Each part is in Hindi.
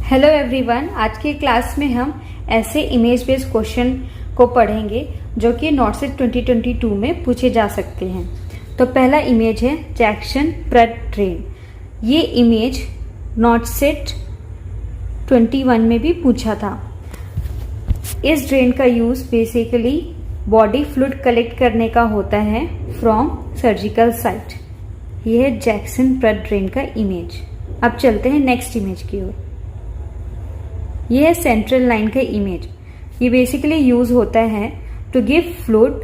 हेलो एवरीवन, आज के क्लास में हम ऐसे इमेज बेस्ड क्वेश्चन को पढ़ेंगे जो कि नॉट सेट 2022 में पूछे जा सकते हैं। तो पहला इमेज है जैक्सन प्रट ट्रेन। ये इमेज नॉट सेट 21 में भी पूछा था। इस ड्रेन का use basically body fluid collect करने का होता है फ्रॉम सर्जिकल साइट। यह है जैक्सन प्रट ड्रेन का इमेज। अब चलते हैं नेक्स्ट इमेज की ओर। यह है सेंट्रल लाइन का इमेज। ये बेसिकली यूज होता है टू गिव फ्लूइड,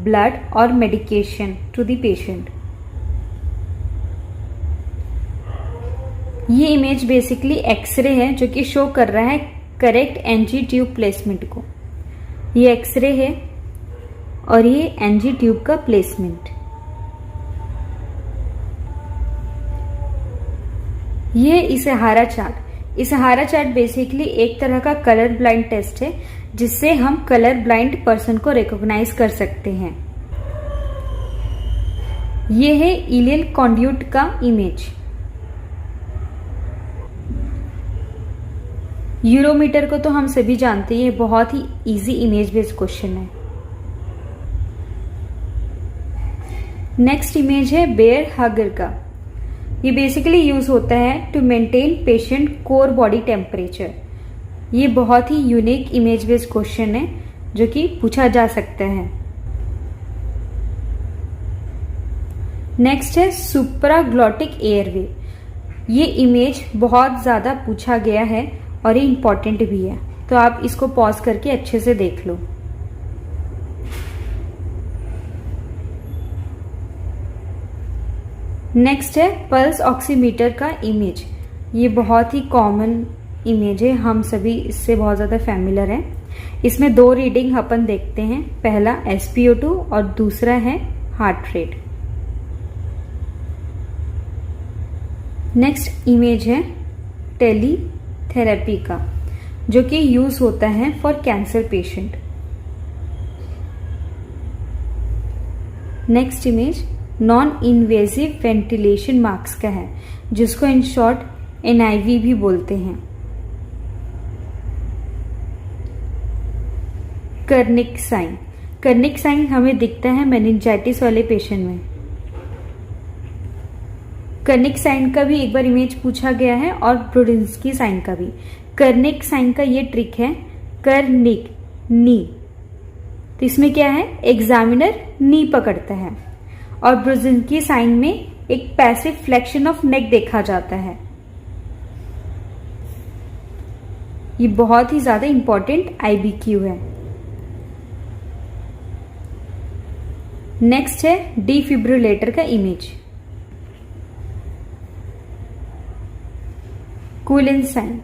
ब्लड और मेडिकेशन टू द पेशेंट। ये इमेज बेसिकली एक्सरे है जो कि शो कर रहा है करेक्ट एनजी ट्यूब प्लेसमेंट को। ये एक्सरे है और ये एनजी ट्यूब का प्लेसमेंट। ये इशारा चार्ट। इशारा चार्ट बेसिकली एक तरह का कलर ब्लाइंड टेस्ट है जिससे हम कलर ब्लाइंड पर्सन को रिकॉग्नाइज कर सकते हैं। ये है इलियल कॉन्ड्यूट का इमेज। यूरोमीटर को तो हम सभी जानते हैं, बहुत ही इजी इमेज बेस्ड क्वेश्चन है। नेक्स्ट इमेज है बेयर हगर का। ये बेसिकली यूज होता है to maintain patient core body temperature. ये बहुत ही यूनिक इमेज बेस्ड क्वेश्चन है जो कि पूछा जा सकता है। नेक्स्ट है सुप्राग्लॉटिक एयरवे। ये इमेज बहुत ज्यादा पूछा गया है और ये इंपॉर्टेंट भी है, तो आप इसको पॉज करके अच्छे से देख लो। नेक्स्ट है पल्स ऑक्सीमीटर का इमेज। ये बहुत ही कॉमन इमेज है, हम सभी इससे बहुत ज्यादा फैमिलियर हैं। इसमें दो रीडिंग अपन देखते हैं, पहला SpO2 और दूसरा है हार्ट रेट। नेक्स्ट इमेज है टेलीथेरेपी का जो कि यूज होता है for cancer patient. Next image non invasive ventilation mask का है जिसको इन शॉर्ट NIV भी बोलते हैं। Kernig sign. कर्निक साइन हमें दिखता है मेनिंजाइटिस वाले पेशेंट में। कर्निक साइन का भी एक बार इमेज पूछा गया है और ब्रोडिंस्की साइन का भी। कर्निक साइन का ये ट्रिक है कर्निक नी, तो इसमें क्या है, एग्जामिनर नी पकड़ता है और ब्रोडिंस्की साइन में एक पैसिव फ्लेक्शन ऑफ नेक देखा जाता है। ये बहुत ही ज्यादा इंपॉर्टेंट IBQ है। नेक्स्ट है डिफिब्रिलेटर का इमेज। कूलिन साइन।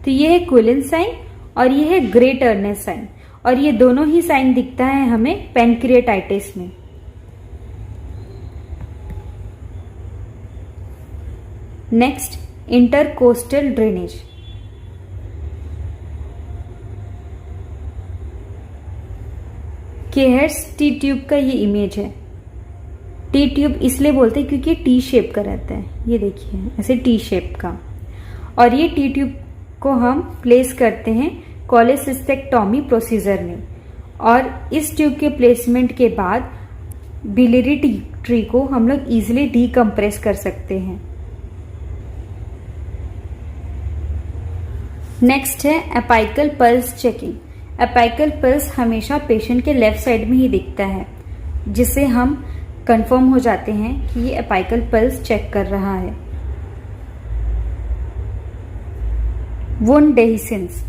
तो ये है कूलिन साइन और ये है ग्रे टर्नर साइन, और ये दोनों ही साइन दिखता है हमें पैनक्रियाटाइटिस में। Next intercostal drainage. Kehr's T tube का ये इमेज है। टी ट्यूब इसलिए बोलते हैं क्योंकि टी शेप का रहता है, ये देखिए ऐसे टी शेप का। और ये टी ट्यूब को हम प्लेस करते हैं कोलेसिस्टेक्टोमी प्रोसीजर में, और इस ट्यूब के प्लेसमेंट के बाद बिलियरी ट्री को हम लोग इजिली डीकम्प्रेस कर सकते हैं। नेक्स्ट है apical pulse checking. Apical pulse हमेशा पेशेंट के लेफ्ट साइड में ही दिखता है, जिससे हम कंफर्म हो जाते हैं कि ये एपाइकल पल्स चेक कर रहा है। Wound dehiscence.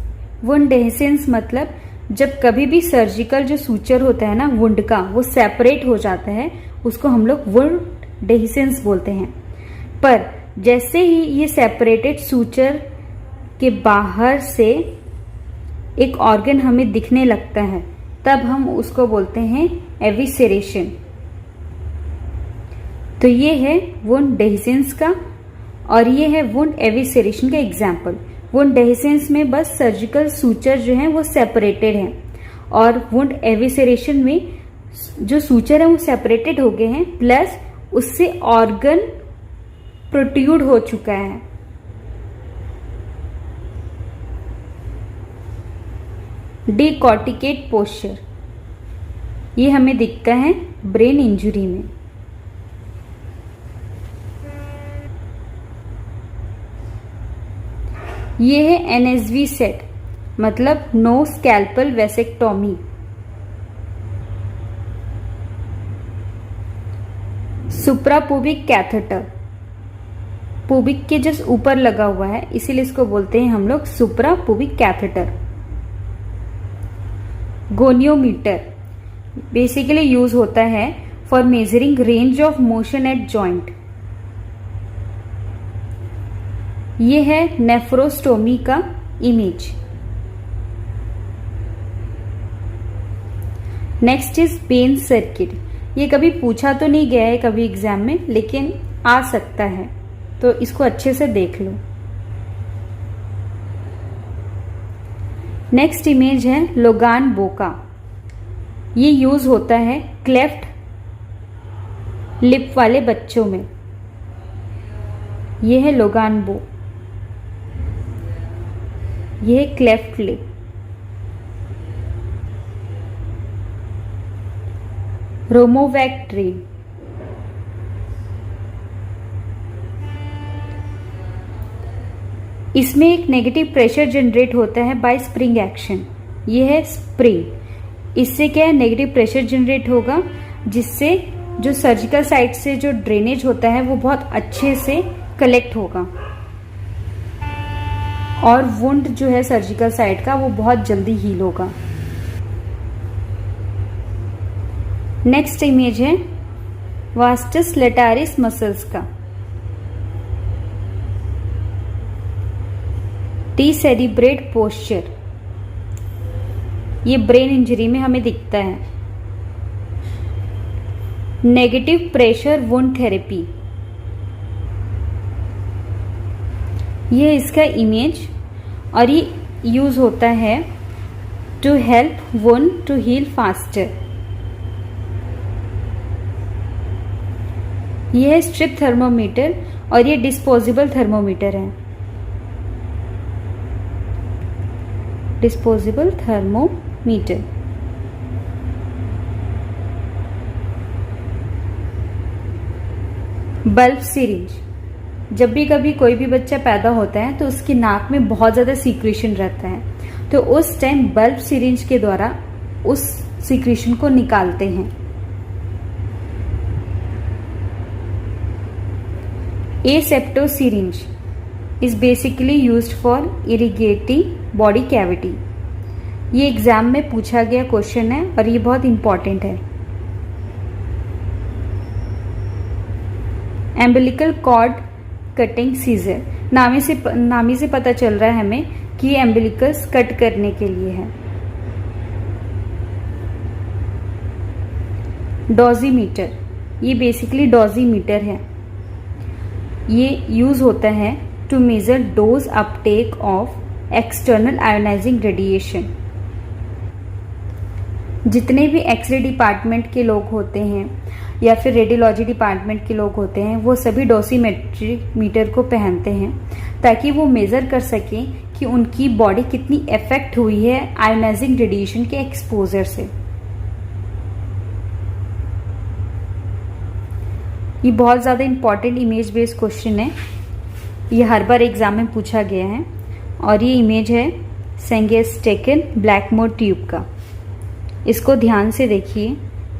वुंड डेहिसेंस मतलब जब कभी भी सर्जिकल जो सूचर होता है ना वुंड का, वो सेपरेट हो जाता है, उसको हम लोग वुंड डेहिसेंस बोलते हैं। पर जैसे ही ये सेपरेटेड सूचर के बाहर से एक ऑर्गन हमें दिखने लगता है, तब हम उसको बोलते हैं एविसेरेशन। तो ये है वुंड डेहिसेंस का और ये है वुंड एविसेरेशन का एग्जाम्पल। वुंड डेहिसेंस में बस सर्जिकल सूचर जो है वो सेपरेटेड है, और वुंड एविसेरेशन में जो सूचर है वो सेपरेटेड हो गए हैं, प्लस उससे ऑर्गन प्रोट्यूड हो चुका है। डिकॉर्टिकेट पोस्चर, ये हमें दिखता है ब्रेन इंजरी में। ये है NSV सेट, मतलब नो स्कैल्पल वेसेक्टोमी। सुप्रापुबिक कैथेटर, पुबिक के जस्ट ऊपर लगा हुआ है, इसीलिए इसको बोलते हैं हम लोग सुप्रापुबिक कैथेटर। गोनियोमीटर बेसिकली यूज होता है for measuring range of motion eight joint. ये है नेफ्रोस्टोमी का image. Next is Ben circuit. ये कभी पूछा तो नहीं गया है कभी एग्जाम में, लेकिन आ सकता है, तो इसको अच्छे से देख लो। नेक्स्ट इमेज है लोगान बो का। ये यूज होता है क्लेफ्ट लिप वाले बच्चों में। ये है लोगान बो, ये है क्लेफ्ट लिप। रोमोवैक ट्री, इसमें एक नेगेटिव प्रेशर जनरेट होता है बाय स्प्रिंग एक्शन। ये है स्प्रिंग, इससे क्या है नेगेटिव प्रेशर जनरेट होगा, जिससे जो सर्जिकल साइट से जो ड्रेनेज होता है वो बहुत अच्छे से कलेक्ट होगा और वुंड जो है सर्जिकल साइट का वो बहुत जल्दी हील होगा। नेक्स्ट इमेज है वास्टस लेटारिस मसल्स का। डिसेरिब्रेट पोस्चर, ये ब्रेन इंजरी में हमें दिखता है। नेगेटिव प्रेशर वुंड थेरेपी, ये इसका इमेज, और ये यूज होता है to help wound to heal faster. ये है स्ट्रिप थर्मोमीटर और ये डिस्पोजेबल थर्मोमीटर है। Disposable thermometer. बल्ब सिरिंज, जब भी कभी कोई भी बच्चा पैदा होता है तो उसकी नाक में बहुत ज्यादा सीक्रेशन रहता है, तो उस टाइम बल्ब सिरिंज के द्वारा उस सीक्रेशन को निकालते हैं। Asepto syringe is basically used for irrigating body cavity। ये एग्जाम में पूछा गया क्वेश्चन है और ये बहुत इंपॉर्टेंट है। एम्बिलिकल कॉर्ड कटिंग सीजर, नामी से पता चल रहा है हमें कि ये एम्बिलिकस कट करने के लिए है। डोजीमीटर, ये बेसिकली डोजीमीटर है। ये यूज होता है to measure dose uptake of external ionizing radiation. जितने भी एक्सरे डिपार्टमेंट के लोग होते हैं या फिर रेडियोलॉजी डिपार्टमेंट के लोग होते हैं वो सभी डोसीमेट्रिक मीटर को पहनते हैं ताकि वो मेजर कर सकें कि उनकी बॉडी कितनी इफेक्ट हुई है आयोनाइजिंग रेडिएशन के एक्सपोजर से। ये बहुत ज़्यादा इंपॉर्टेंट इमेज बेस्ड क्वेश्चन है, ये हर बार एग्जाम में पूछा गया है। और ये इमेज है सेंगेस्टेकन ब्लैकमोर ट्यूब का। इसको ध्यान से देखिए,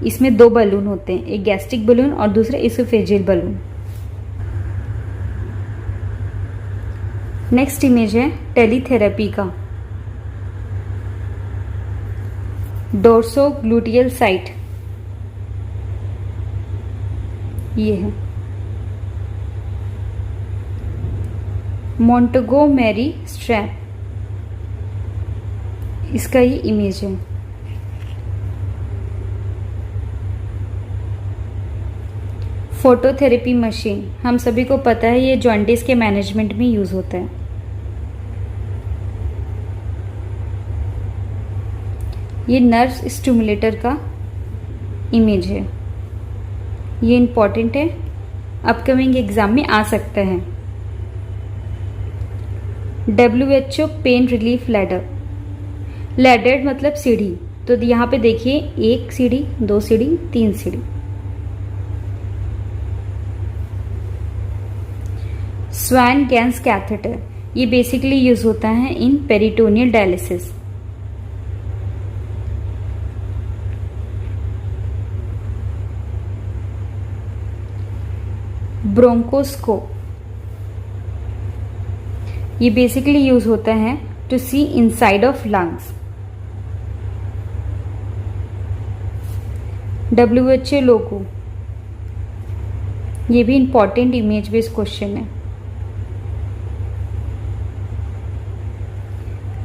इसमें दो बलून होते हैं, एक गैस्ट्रिक बलून और दूसरा इसोफेजियल बलून। नेक्स्ट इमेज है टेलीथेरेपी का। डोर्सोग्लूटियल साइट, ये है। मोंटेगोमेरी स्ट्रैप, इसका ये इमेज है। फोटोथेरेपी मशीन, हम सभी को पता है ये जॉन्डिस के मैनेजमेंट में यूज होता है। ये नर्व स्टिमुलेटर का इमेज है, ये इंपॉर्टेंट है, अपकमिंग एग्जाम में आ सकता है। WHO पेन रिलीफ लैडर, लैडर्ड मतलब सीढ़ी, तो यहाँ पे देखिए 1 सीढ़ी, 2 सीढ़ी, 3 सीढ़ी। स्वान गैंस कैथेटर, ये बेसिकली यूज होता है इन पेरिटोनियल डायलिसिस। ब्रोंकोस्कोप, ये बेसिकली यूज होता है to see inside of lungs. WHO logo, ये भी इंपॉर्टेंट इमेज बेस्ड क्वेश्चन है।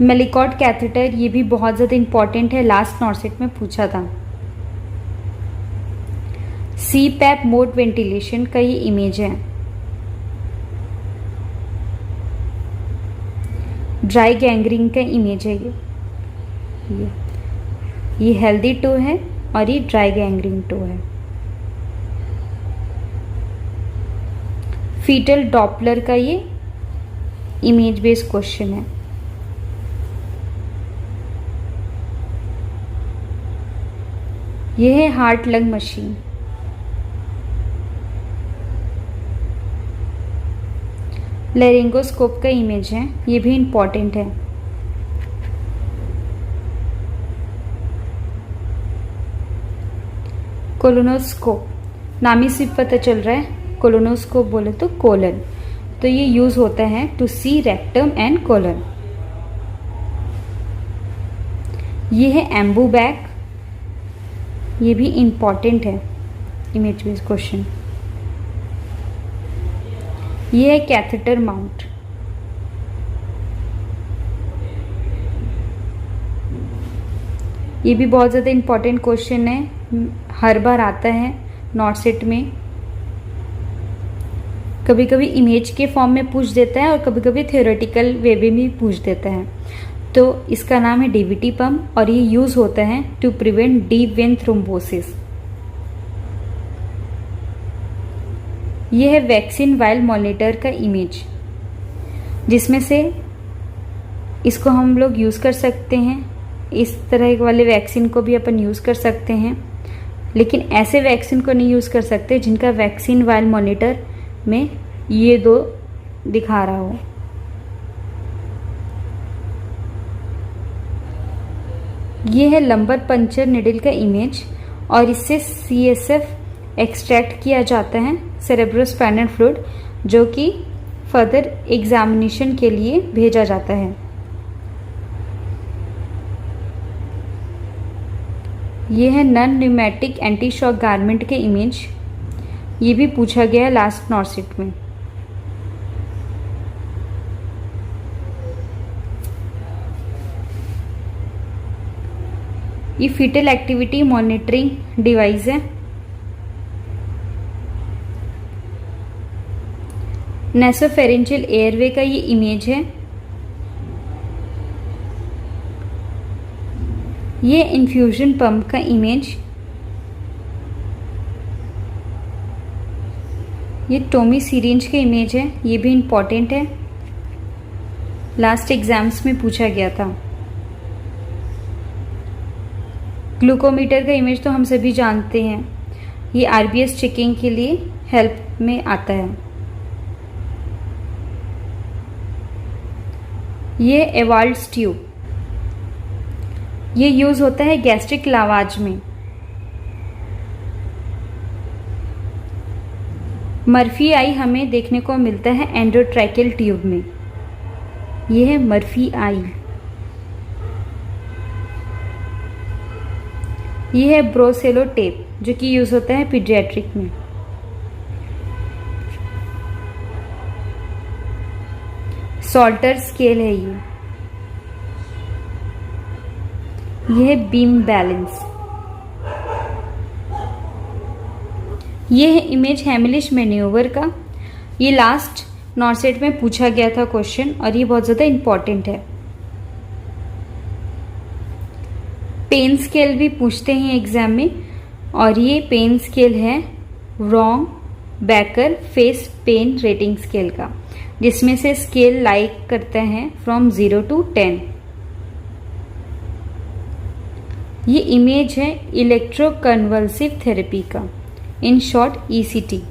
मेलिकॉट कैथेटर, ये भी बहुत ज़्यादा इंपॉर्टेंट है, लास्ट नॉर्सेट में पूछा था। CPAP मोड वेंटिलेशन का ये इमेज है। ड्राई गैंग्रीन का इमेज है ये हेल्दी टो है और ये ड्राई गैंग्रीन टो है। फीटल डॉपलर का ये इमेज बेस्ड क्वेश्चन है। यह है हार्ट लंग मशीन। लेरिंगोस्कोप का इमेज है, ये भी इंपॉर्टेंट है। कोलोनोस्कोप, नाम ही से पता चल रहा है, कोलोनोस्कोप बोले तो कोलन, तो ये यूज होता है to see rectum and colon. ये है एम्बू बैग, ये भी इंपॉर्टेंट है इमेज बेस्ड क्वेश्चन। ये है कैथेटर माउंट। ये भी बहुत ज़्यादा इंपॉर्टेंट क्वेश्चन है, हर बार आता है नॉर्सेट में। कभी कभी इमेज के फॉर्म में पूछ देता है और कभी कभी थ्योरेटिकल वे में भी पूछ देता है। तो इसका नाम है डीवीटी पम्प और ये यूज़ होता है to prevent deep vein thrombosis. यह है वैक्सीन वायल मॉनिटर का इमेज, जिसमें से इसको हम लोग यूज़ कर सकते हैं। इस तरह वाले वैक्सीन को भी अपन यूज़ कर सकते हैं, लेकिन ऐसे वैक्सीन को नहीं यूज़ कर सकते जिनका वैक्सीन वायल मॉनिटर में ये 2 दिखा रहा हो। ये है लंबर पंचर निडल का इमेज और इससे CSF एक्सट्रैक्ट किया जाता है, सेरेब्रोस्पाइनल फ्लूइड, जो कि फर्दर एग्जामिनेशन के लिए भेजा जाता है। ये है non pneumatic anti shock garment के इमेज, ये भी पूछा गया लास्ट नॉर्सेट में। ये फीटल एक्टिविटी मॉनिटरिंग डिवाइस है। नेसोफेरेंजियल एयरवे का ये इमेज है। ये इन्फ्यूजन पंप का इमेज। ये टोमी सिरिंज का इमेज है, ये भी इम्पॉर्टेंट है, लास्ट एग्जाम्स में पूछा गया था। ग्लूकोमीटर का इमेज तो हम सभी जानते हैं, ये RBS चेकिंग के लिए हेल्प में आता है। ये एवाल्ड्स ट्यूब, ये यूज होता है गैस्ट्रिक लावाज में। मर्फी आई हमें देखने को मिलता है एंडोट्रैकियल ट्यूब में, ये है मर्फी आई। ये है ब्रोसेलो टेप, जो कि यूज होता है पीडियाट्रिक में। सॉल्टर स्केल है ये है बीम बैलेंस। ये है इमेज हेमिलिश मैन्यूवर का, ये लास्ट नॉर्सेट में पूछा गया था क्वेश्चन और ये बहुत ज़्यादा इंपॉर्टेंट है। पेन स्केल भी पूछते हैं एग्जाम में और ये पेन स्केल है Wong Baker face pain rating scale का, जिसमें से स्केल लाइक करते हैं फ्रॉम 0 to 10। ये इमेज है इलेक्ट्रोकन्वल्सिव थेरेपी का, इन शॉर्ट ईसीटी।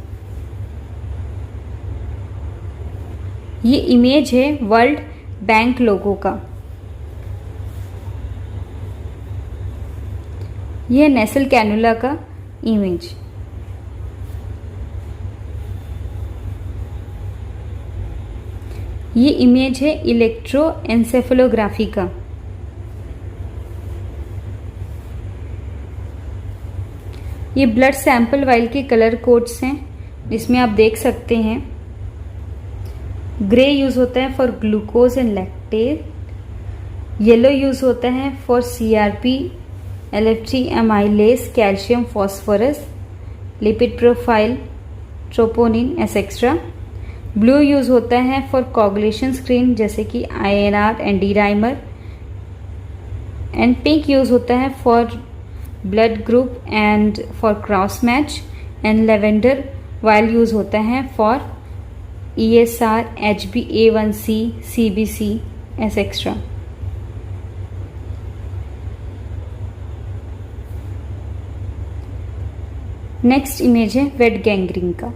ये इमेज है वर्ल्ड बैंक लोगो का। यह नेसल कैनुला का इमेज। ये इमेज है इलेक्ट्रोएन्सेफेलोग्राफी का। ये ब्लड सैंपल वाइल के कलर कोड्स हैं, जिसमें आप देख सकते हैं ग्रे यूज होता है for glucose and lactate, yellow use होता है for CRP, LFT, amylase, calcium, phosphorus, lipid profile, troponin etcetera. Blue use होता है फॉर कोगुलेशन स्क्रीन जैसे कि INR and D dimer, and pink use होता है for blood group and for cross match, and lavender vial use होता है for ESR, HbA1c, CBC etcetera. Next image है वेट गैंग्रीन का।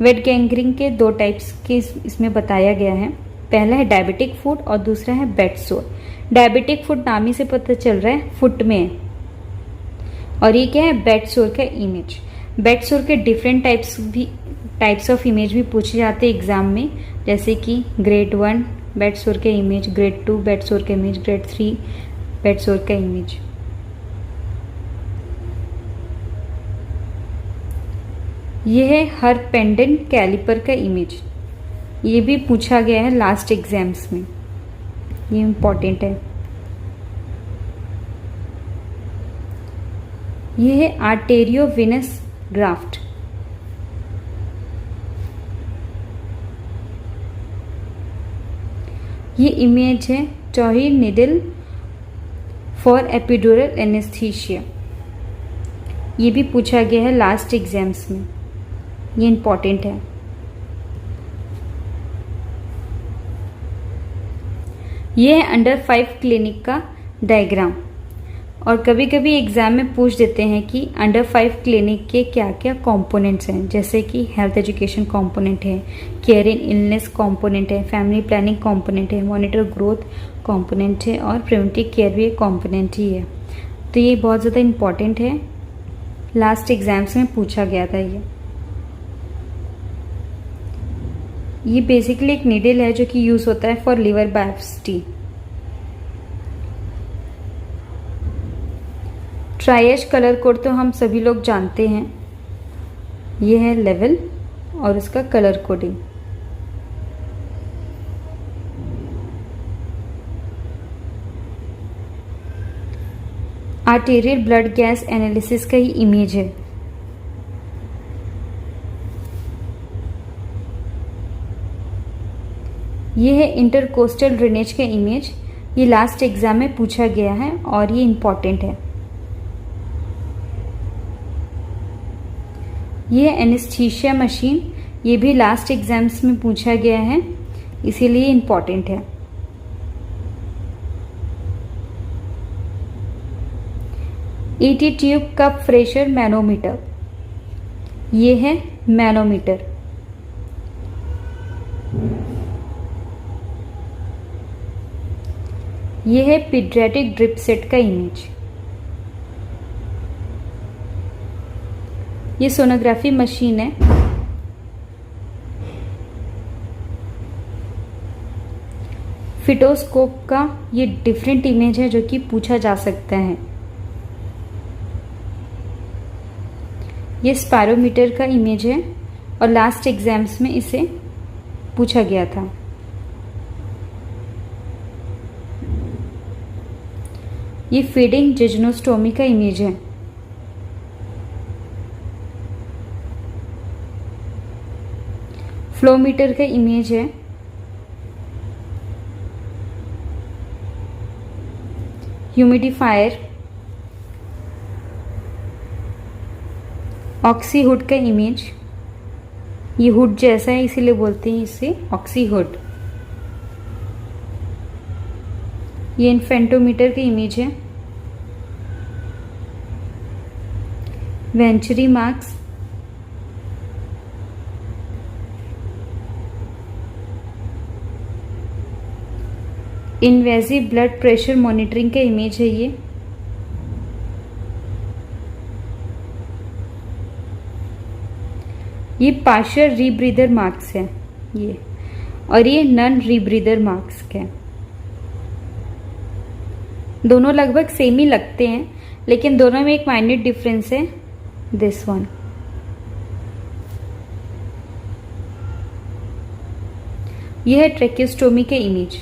वेट गैंग्रीन के 2 टाइप्स के इसमें बताया गया है। पहला है डायबिटिक फुट और दूसरा है बेड सोर। डायबिटिक फुट नाम ही से पता चल रहा है फुट में है, और ये क्या है, बेड सोर का इमेज। बेड सोर के डिफरेंट टाइप्स ऑफ इमेज भी पूछे जाते हैं एग्जाम में, जैसे कि ग्रेड 1 बेड सोर का इमेज, ग्रेड 2 बेड सोर का इमेज, ग्रेड 3 बेड सोर का इमेज। यह है हर पेंडेंट कैलिपर का इमेज। ये भी पूछा गया है लास्ट एग्जाम्स में, ये इंपॉर्टेंट है। यह है आर्टेरियोवेनस ग्राफ्ट। ये इमेज है टॉरी निडल फॉर एपिड्यूरल एनेस्थीसिया। ये भी पूछा गया है लास्ट एग्जाम्स में, ये इंपॉर्टेंट है। ये है अंडर 5 क्लिनिक का डायग्राम, और कभी कभी एग्जाम में पूछ देते हैं कि अंडर 5 क्लिनिक के क्या क्या कंपोनेंट्स हैं, जैसे कि हेल्थ एजुकेशन कंपोनेंट है, केयर इन इलनेस कंपोनेंट है, फैमिली प्लानिंग कंपोनेंट है, मॉनिटर ग्रोथ कंपोनेंट है, और प्रिवेंटिव केयर भी एक कंपोनेंट ही है। तो ये बहुत ज़्यादा इंपॉर्टेंट है, लास्ट एग्जाम्स में पूछा गया था ये बेसिकली एक नीडल है जो कि यूज होता है for liver biopsy. Triage colour code तो हम सभी लोग जानते हैं, ये है लेवल और इसका colour coding. Arterial blood gas analysis का ही इमेज है। ये है इंटरकोस्टल ड्रेनेज का इमेज। ये लास्ट एग्जाम में पूछा गया है और ये इंपॉर्टेंट है। ये है एनेस्थीसिया मशीन, ये भी लास्ट एग्जाम्स में पूछा गया है, इसीलिए इंपॉर्टेंट है। ET ट्यूब का प्रेशर मैनोमीटर, ये है मैनोमीटर। ये है पीडियाट्रिक ड्रिप सेट का इमेज। ये सोनोग्राफी मशीन है। फिटोस्कोप का ये डिफरेंट इमेज है जो कि पूछा जा सकता है। ये स्पायरोमीटर का इमेज है और लास्ट एग्जाम्स में इसे पूछा गया था। ये फीडिंग जेजुनोस्टोमी का इमेज है। फ्लोमीटर का इमेज है। ह्यूमिडिफायर, ऑक्सी हुड का इमेज, ये हुड जैसा है इसीलिए बोलते हैं इसे ऑक्सी हुड। ये इन्फेंटोमीटर का इमेज है। Venturi marks, invasive blood pressure monitoring का इमेज है ये पार्शियल रीब्रीदर मार्क्स है ये, और ये नॉन रीब्रीदर मार्क्स है। दोनों लगभग सेम ही लगते हैं, लेकिन दोनों में एक माइन्यूट डिफरेंस है, दिस वन। यह है ट्रेकियोस्टोमी के इमेज।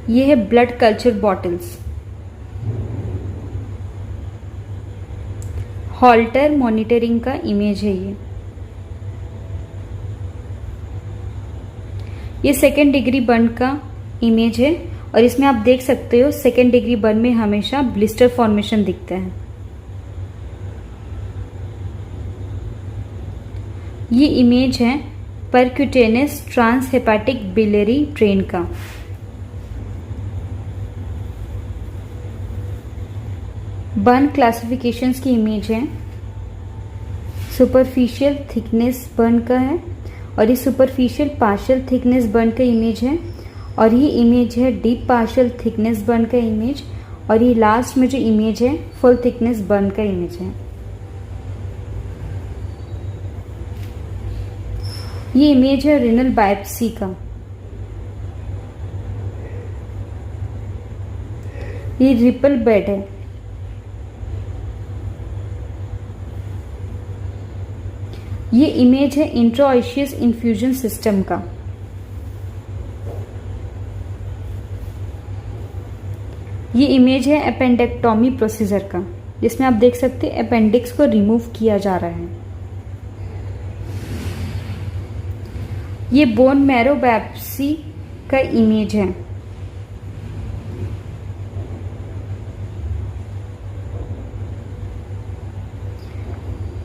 यह है blood culture bottles. Halter monitoring का इमेज है ये सेकेंड डिग्री बर्न का इमेज है, और इसमें आप देख सकते हो सेकेंड डिग्री बर्न में हमेशा ब्लिस्टर फॉर्मेशन दिखता है। ये इमेज है परक्यूटेनियस ट्रांसहेपेटिक बिलियरी ट्रेन का। बर्न क्लासिफिकेशंस की इमेज है। सुपरफिशियल थिकनेस बर्न का है, और ये सुपरफिशियल पार्शियल थिकनेस बर्न का इमेज है, और ये इमेज है डीप पार्शियल थिकनेस बर्न का इमेज, और ये लास्ट में जो इमेज है फुल थिकनेस बर्न का इमेज है। ये इमेज है रिनल बायोप्सी का। ये रिपल बेड है। ये इमेज है इंट्राओशियस इन्फ्यूजन सिस्टम का। ये इमेज है अपेंडेक्टोमी प्रोसीजर का, जिसमें आप देख सकते हैं अपेंडिक्स को रिमूव किया जा रहा है। ये बोन मैरो बायोप्सी का इमेज है।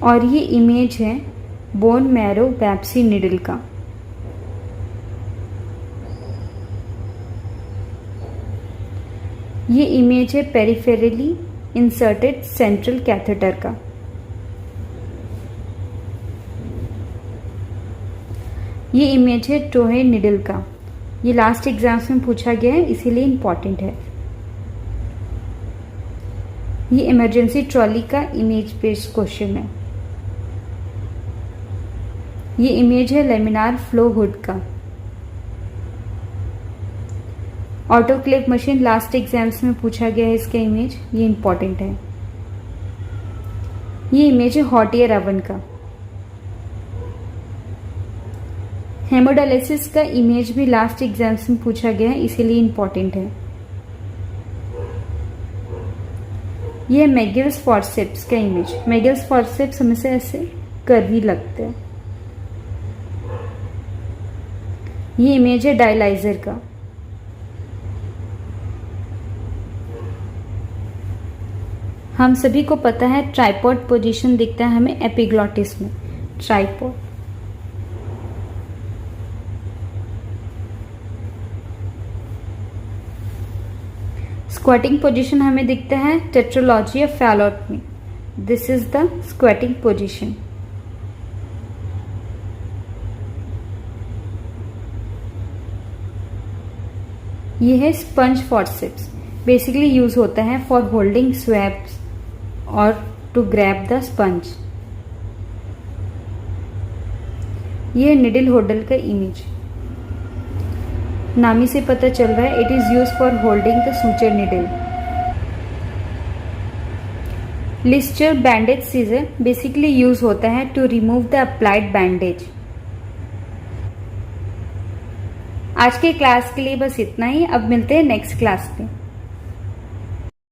और ये इमेज है बोन मैरो बायोप्सी निडल का। ये इमेज है पेरिफेरली इंसर्टेड सेंट्रल कैथेटर का। ये इमेज है टोहे निडल का। ये लास्ट एग्जाम्स में पूछा गया है, इसीलिए इंपॉर्टेंट है। ये इमरजेंसी ट्रॉली का इमेज बेस्ड क्वेश्चन है। ये इमेज है लेमिनार फ्लो हुड का। ऑटोक्लेव मशीन लास्ट एग्जाम्स में पूछा गया है, इसका इमेज, ये इंपॉर्टेंट है। ये इमेज है हॉट एयर ओवन का। हेमोडायलिसिस का इमेज भी लास्ट एग्जाम्स में पूछा गया है, इसीलिए इंपॉर्टेंट है। ये मेगिल्स फॉर्सेप्स का इमेज। मेगिल्स फॉर्सेप्स हमेशा ऐसे कर्वी लगते हैं। ये इमेज है डायलाइजर का। हम सभी को पता है ट्राइपॉड पोजीशन दिखता है हमें एपिग्लॉटिस में, ट्राइपॉड। स्क्वाटिंग पोजीशन हमें दिखता है टेट्रोलॉजी ऑफ फैलोट में। This is the squatting position. ये है स्पंज फॉर्सेप्स। बेसिकली यूज होता है फॉर होल्डिंग स्वैब्स और टू ग्रैब द स्पंज। ये निडल होल्डर का इमेज। नाम ही से पता चल रहा है it is use for holding the suture needle. Lister bandage scissor basically use होता है to remove the applied bandage. आज के क्लास के लिए बस इतना ही। अब मिलते हैं नेक्स्ट क्लास में।